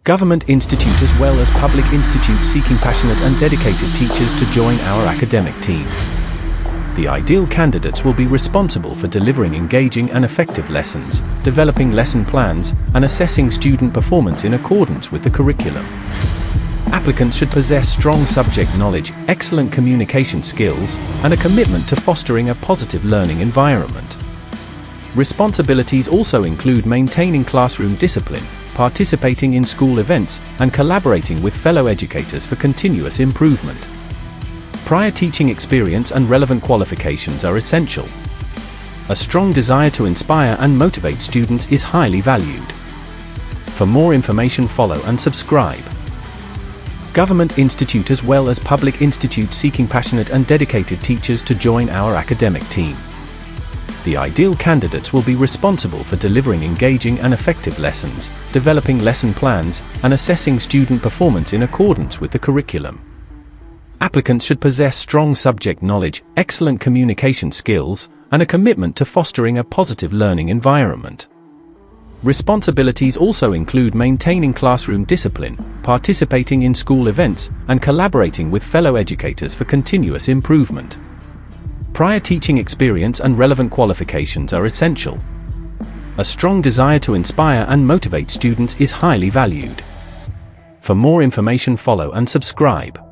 Government institute as well as public institute seeking passionate and dedicated teachers to join our academic team. The ideal candidates will be responsible for delivering engaging and effective lessons, developing lesson plans, and assessing student performance in accordance with the curriculum. Applicants should possess strong subject knowledge, excellent communication skills, and a commitment to fostering a positive learning environment. Responsibilities also include maintaining classroom discipline, participating in school events, and collaborating with fellow educators for continuous improvement. Prior teaching experience and relevant qualifications are essential. A strong desire to inspire and motivate students is highly valued. For more information, follow and subscribe. Government institute as well as public institute seeking passionate and dedicated teachers to join our academic team. The ideal candidates will be responsible for delivering engaging and effective lessons, developing lesson plans, and assessing student performance in accordance with the curriculum. Applicants should possess strong subject knowledge, excellent communication skills, and a commitment to fostering a positive learning environment. Responsibilities also include maintaining classroom discipline, participating in school events, and collaborating with fellow educators for continuous improvement. Prior teaching experience and relevant qualifications are essential. A strong desire to inspire and motivate students is highly valued. For more information, follow and subscribe.